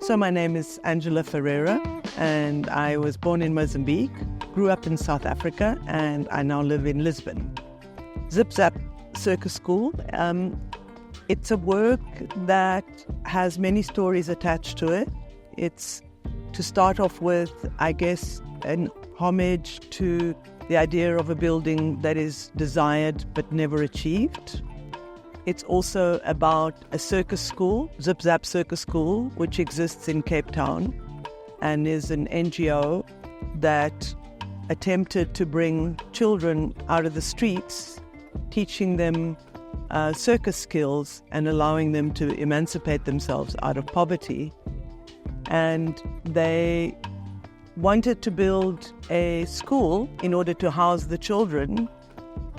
So my name is Ángela Ferreira, and I was born in Mozambique, grew up in South Africa, and I now live in Lisbon. Zap Circus School, it's a work that has many stories attached to it. It's, to start off with, I guess, an homage to the idea of a building that is desired but never achieved. It's also about a circus school, Zap Circus School, which exists in Cape Town and is an NGO that attempted to bring children out of the streets, teaching them circus skills and allowing them to emancipate themselves out of poverty. And they wanted to build a school in order to house the children,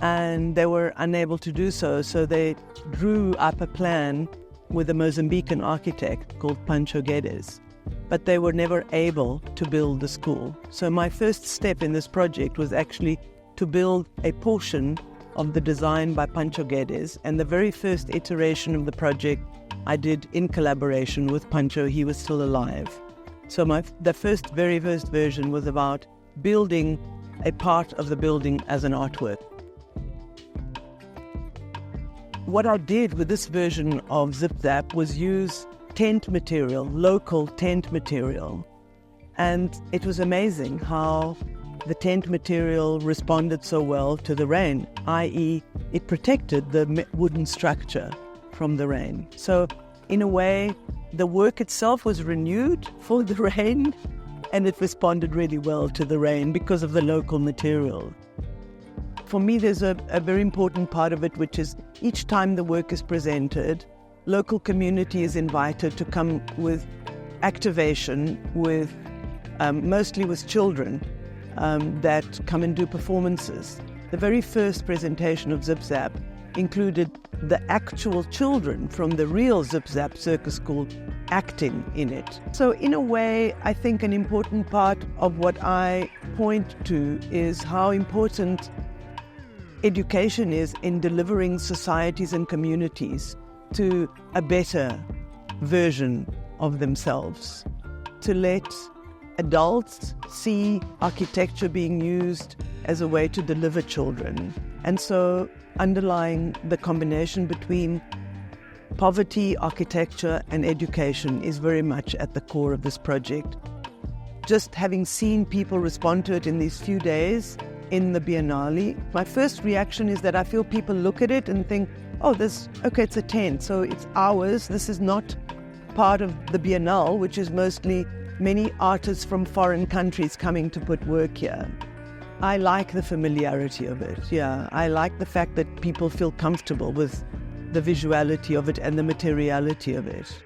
and they were unable to do so. So they drew up a plan with a Mozambican architect called Pancho Guedes, but they were never able to build the school. So my first step in this project was actually to build a portion of the design by Pancho Guedes, and the very first iteration of the project I did in collaboration with Pancho. He was still alive. So the very first version was about building a part of the building as an artwork. What I did with this version of Zap was use tent material, local tent material. And it was amazing how the tent material responded so well to the rain, i.e. it protected the wooden structure from the rain. So in a way, the work itself was renewed for the rain, and it responded really well to the rain because of the local material. For me, there's a very important part of it, which is each time the work is presented, local community is invited to come with activation, with mostly with children that come and do performances. The very first presentation of Zap included the actual children from the real Zap Circus School acting in it. So in a way, I think an important part of what I point to is how important education is in delivering societies and communities to a better version of themselves, to let adults see architecture being used as a way to deliver children. And so underlying the combination between poverty, architecture, and education is very much at the core of this project. Just having seen people respond to it in these few days in the Biennale, my first reaction is that I feel people look at it and think, oh, it's a tent, so it's ours. This is not part of the Biennale, which is mostly many artists from foreign countries coming to put work here. I like the familiarity of it, yeah. I like the fact that people feel comfortable with the visuality of it and the materiality of it.